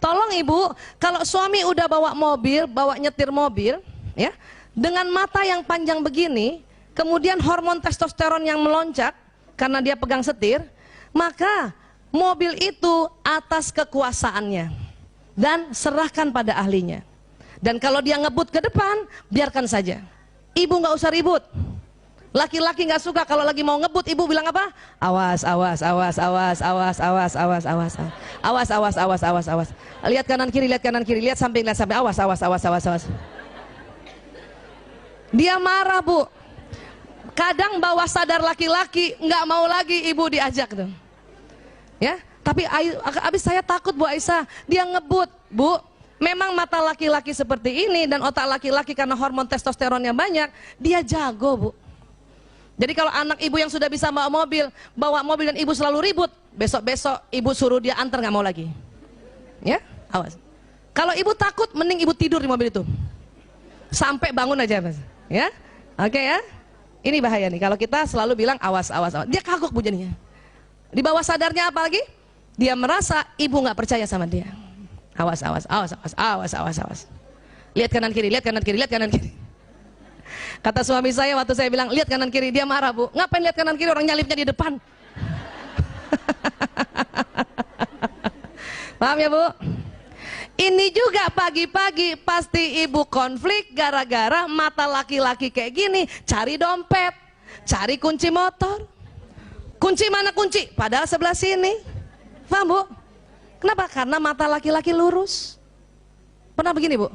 Tolong ibu, kalau suami udah bawa mobil, bawa nyetir mobil, ya, dengan mata yang panjang begini, kemudian hormon testosteron yang melonjak karena dia pegang setir, maka mobil itu atas kekuasaannya dan serahkan pada ahlinya. Dan kalau dia ngebut ke depan, biarkan saja. Ibu nggak usah ribut. Laki-laki nggak suka kalau lagi mau ngebut, ibu bilang apa? Awas, awas, awas, awas, awas, awas, awas, awas, awas, awas, awas, awas, awas. Lihat kanan kiri, lihat kanan kiri, lihat samping, awas, awas, awas, awas, awas. Dia marah, Bu. Kadang bawah sadar laki-laki nggak mau lagi ibu diajak tuh. Ya, tapi abis saya takut Bu Aisyah, dia ngebut, Bu. Memang mata laki-laki seperti ini dan otak laki-laki karena hormon testosteronnya banyak, dia jago, Bu. Jadi kalau anak ibu yang sudah bisa bawa mobil dan ibu selalu ribut, besok-besok ibu suruh dia antar nggak mau lagi. Ya, awas. Kalau ibu takut, mending ibu tidur di mobil itu. Sampai bangun aja, Mas. Ya, oke ya. Ini bahaya nih, kalau kita selalu bilang awas, awas, awas. Dia kagok Bu jadinya. Di bawah sadarnya apa lagi? Dia merasa ibu nggak percaya sama dia. Awas, awas, awas, awas, awas, awas, awas. Lihat kanan kiri, lihat kanan kiri, lihat kanan kiri. Kata suami saya waktu saya bilang lihat kanan kiri, dia marah, Bu. Ngapain lihat kanan kiri, orang nyalipnya di depan. Paham ya, Bu? Ini juga pagi-pagi pasti ibu konflik gara-gara mata laki-laki kayak gini, cari dompet, cari kunci motor. Kunci mana kunci? Padahal sebelah sini. Paham, Bu? Kenapa? Karena mata laki-laki lurus. Pernah begini, Bu?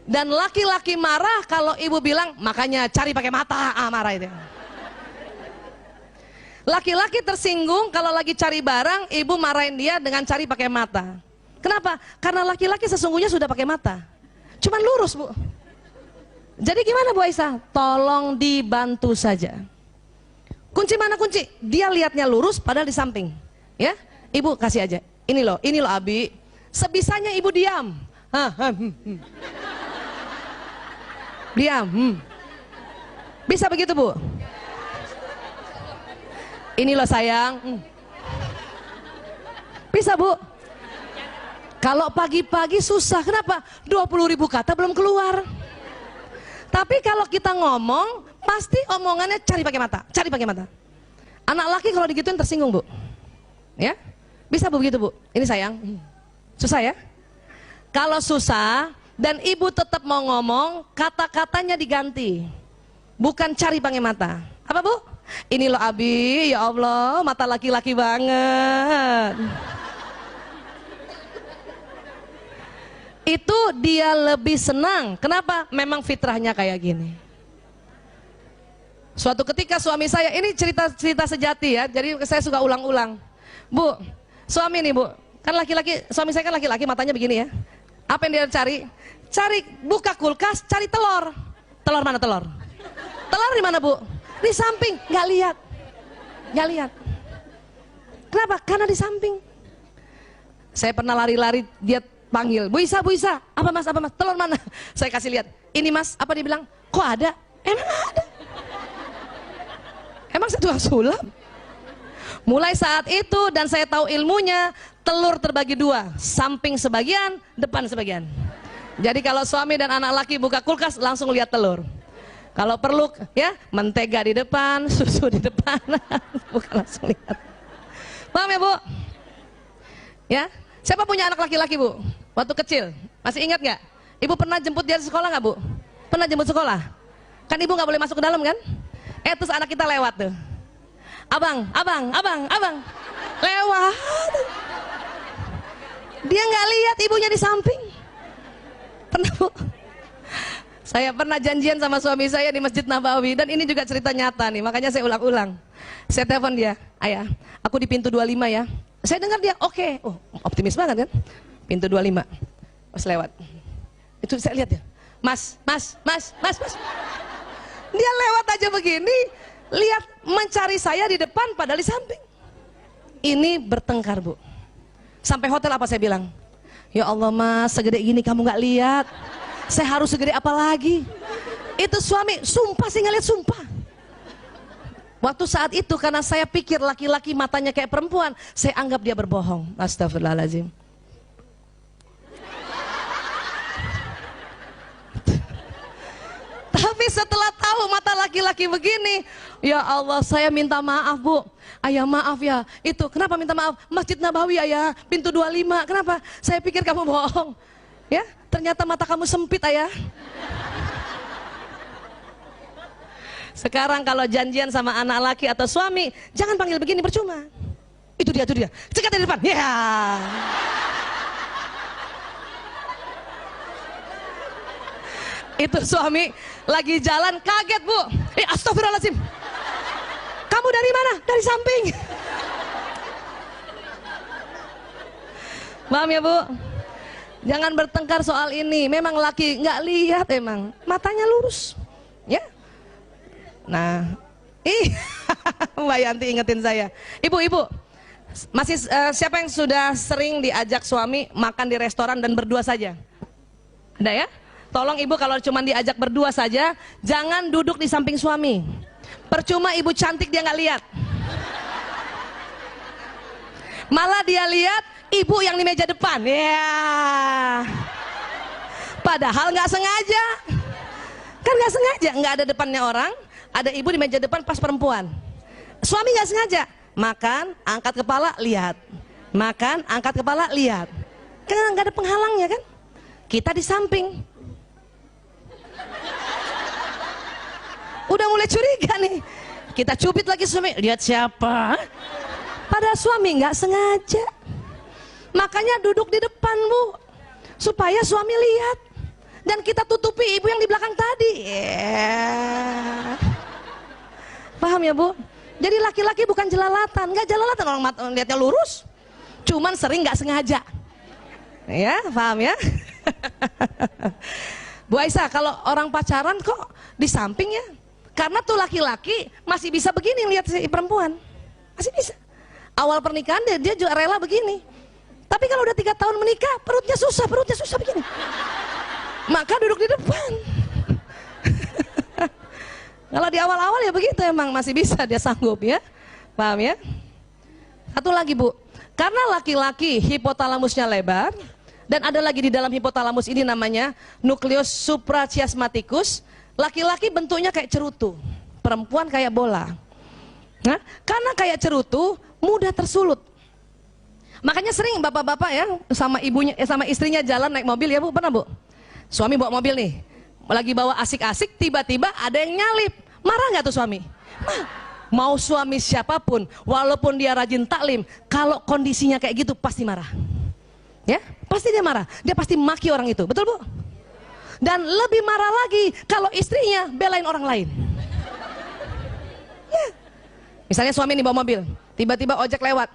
Dan laki-laki marah kalau ibu bilang makanya cari pakai mata, marah itu. Laki-laki tersinggung kalau lagi cari barang, ibu marahin dia dengan cari pakai mata. Kenapa? Karena laki-laki sesungguhnya sudah pakai mata, cuman lurus, Bu. Jadi gimana Bu Aisyah? Tolong dibantu saja. Kunci mana kunci? Dia lihatnya lurus padahal di samping. Ya, ibu kasih aja. Ini loh Abi. Sebisanya ibu diam. Diam. Bisa begitu, Bu? Ini loh sayang. Bisa, Bu? Kalau pagi-pagi susah, kenapa? 20.000 kata belum keluar. Tapi kalau kita ngomong, pasti omongannya cari pakai mata, cari pakai mata. Anak laki kalau digituin tersinggung, Bu. Ya? Bisa, Bu, begitu, Bu? Ini sayang. Susah ya? Kalau susah dan ibu tetap mau ngomong, kata-katanya diganti. Bukan cari pakai mata. Apa, Bu? Ini loh Abi, ya Allah, mata laki-laki banget. Itu dia lebih senang. Kenapa? Memang fitrahnya kayak gini. Suatu ketika suami saya, ini cerita sejati ya, jadi saya suka ulang-ulang. Bu, suami nih, Bu, kan laki-laki, suami saya kan laki-laki, matanya begini ya. Apa yang dia cari? Cari, buka kulkas, cari telur. Telur mana telur? Telur di mana, Bu? Di samping, nggak lihat. Nggak lihat. Kenapa? Karena di samping. Saya pernah lari-lari, dia panggil, Bu Isa, apa mas, telur mana? Saya kasih lihat, ini mas, apa dia bilang? Kok ada? Emang ada? Emang saya tukang sulap? Mulai saat itu dan saya tahu ilmunya, telur terbagi dua, samping sebagian, depan sebagian. Jadi kalau suami dan anak laki buka kulkas, langsung lihat telur. Kalau perlu ya, mentega di depan, susu di depan, bukan langsung lihat. Paham ya, Bu? Ya, siapa punya anak laki-laki, Bu? Waktu kecil, masih ingat nggak? Ibu pernah jemput dia di sekolah nggak, Bu? Pernah jemput sekolah? Kan ibu nggak boleh masuk ke dalam kan? Terus anak kita lewat tuh. Abang, lewat. Dia nggak lihat ibunya di samping. Pernah, Bu? Saya pernah janjian sama suami saya di Masjid Nabawi, dan ini juga cerita nyata nih, makanya saya ulang-ulang. Saya telepon dia, ayah, aku di pintu 25 ya. Saya dengar dia, oke. Oh, optimis banget kan? Pintu 25, pas lewat. Itu saya lihat ya, mas. Dia lewat aja begini, lihat mencari saya di depan padahal di samping. Ini bertengkar, Bu. Sampai hotel apa saya bilang? Ya Allah mas, segede gini kamu nggak lihat. Saya harus segede apa lagi? Itu suami, sumpah saya nggak lihat, sumpah. Waktu saat itu karena saya pikir laki-laki matanya kayak perempuan, saya anggap dia berbohong. Astagfirullahaladzim. Tapi setelah tahu mata laki-laki begini, ya Allah, saya minta maaf Bu. Ayah maaf ya, itu kenapa minta maaf? Masjid Nabawi ayah, pintu 25, kenapa? Saya pikir kamu bohong. Ya, ternyata mata kamu sempit ayah. Sekarang kalau janjian sama anak laki atau suami, jangan panggil begini, percuma. Itu dia, cekat dari depan. Ya. Itu suami lagi jalan kaget Bu. Astagfirullahaladzim. Kamu dari mana? Dari samping. Paham ya Bu? Jangan bertengkar soal ini. Memang laki nggak lihat emang. Matanya lurus. Ya. Nah. Mbak Yanti ingetin saya. Ibu. Masih siapa yang sudah sering diajak suami makan di restoran dan berdua saja? Ada ya? Tolong ibu kalau cuma diajak berdua saja, jangan duduk di samping suami. Percuma ibu cantik dia nggak lihat. Malah dia lihat ibu yang di meja depan. Ya. Padahal nggak sengaja. Kan nggak sengaja, nggak ada depannya orang, ada ibu di meja depan pas perempuan. Suami nggak sengaja. Makan, angkat kepala, lihat. Makan, angkat kepala, lihat. Kan nggak ada penghalangnya kan? Kita di samping. Udah mulai curiga nih. Kita cubit lagi suami, lihat siapa? Padahal suami nggak sengaja. Makanya duduk di depan Bu, supaya suami lihat. Dan kita tutupi ibu yang di belakang tadi. Paham ya Bu? Jadi laki-laki bukan jelalatan, nggak jelalatan orang lihatnya lurus. Cuman sering nggak sengaja. Ya, paham ya? Bu Aisyah, kalau orang pacaran kok di samping ya? Karena tuh laki-laki masih bisa begini lihat si perempuan, masih bisa. Awal pernikahan dia juga rela begini. Tapi kalau udah 3 tahun menikah, perutnya susah begini. Maka duduk di depan. Kalau di awal-awal ya begitu emang masih bisa dia sanggup ya, paham ya? Satu lagi Bu, karena laki-laki hipotalamusnya lebar. Dan ada lagi di dalam hipotalamus ini namanya nukleus suprachiasmaticus. Laki-laki bentuknya kayak cerutu, perempuan kayak bola. Nah, karena kayak cerutu mudah tersulut. Makanya sering bapak-bapak ya sama ibunya sama istrinya jalan naik mobil ya Bu, pernah Bu? Suami bawa mobil nih, lagi bawa asik-asik, tiba-tiba ada yang nyalip. Marah nggak tuh suami? Mau suami siapapun, walaupun dia rajin taklim, kalau kondisinya kayak gitu pasti marah. Ya, pasti dia marah. Dia pasti maki orang itu, betul Bu? Dan lebih marah lagi kalau istrinya belain orang lain. Ya. Misalnya suami nih bawa mobil, tiba-tiba ojek lewat,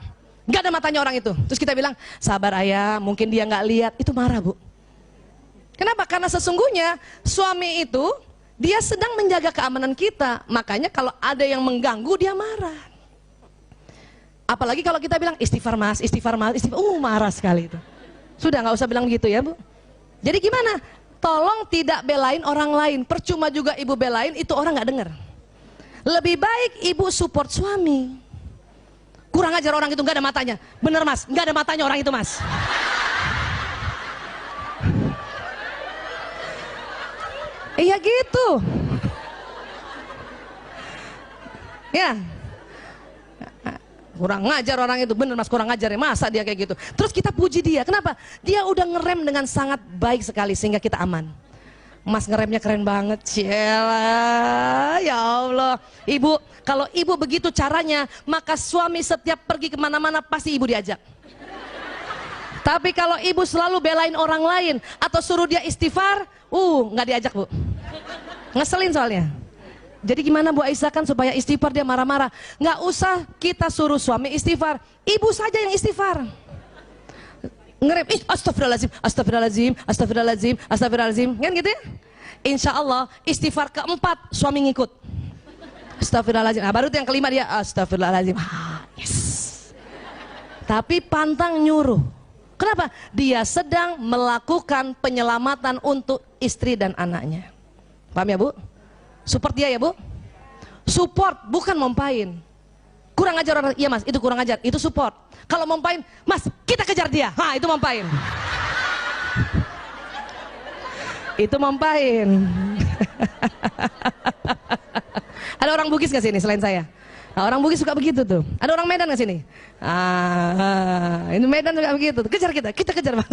nggak ada matanya orang itu. Terus kita bilang, sabar ayah, mungkin dia nggak lihat. Itu marah Bu. Kenapa? Karena sesungguhnya suami itu dia sedang menjaga keamanan kita. Makanya kalau ada yang mengganggu dia marah. Apalagi kalau kita bilang istighfar mas, marah sekali itu. Sudah nggak usah bilang gitu ya Bu. Jadi gimana? Tolong tidak belain orang lain. Percuma juga ibu belain, itu orang nggak dengar. Lebih baik ibu support suami. Kurang ajar orang itu, nggak ada matanya. Bener mas, nggak ada matanya orang itu mas. Iya gitu. Ya. Kurang ngajar orang itu, bener mas, kurang ngajar ya, masa dia kayak gitu. Terus kita puji dia, kenapa? Dia udah ngerem dengan sangat baik sekali sehingga kita aman. Mas ngeremnya keren banget, Ciela, ya Allah. Ibu, kalau ibu begitu caranya, maka suami setiap pergi kemana-mana pasti ibu diajak. Tapi kalau ibu selalu belain orang lain atau suruh dia istighfar, nggak diajak Bu. Ngeselin soalnya. Jadi gimana Bu Aisyah kan supaya istighfar dia marah-marah? Nggak usah kita suruh suami istighfar, ibu saja yang istighfar. Ngerem, astagfirullahaladzim, kan gitu ya? Insya Allah istighfar keempat suami ngikut. Astagfirullahaladzim, nah, baru itu yang kelima dia astagfirullahaladzim. Yes. Tapi pantang nyuruh. Kenapa? Dia sedang melakukan penyelamatan untuk istri dan anaknya. Paham ya Bu? Support dia ya Bu. Support bukan mompain. Kurang ajar orang, iya mas, itu kurang ajar, itu support. Kalau mompain, mas kita kejar dia, itu mompain. Itu mompain. Ada orang Bugis nggak sini selain saya? Nah, orang Bugis suka begitu tuh. Ada orang Medan nggak sini? Ini Medan juga begitu. Kejar kita kejar Mas.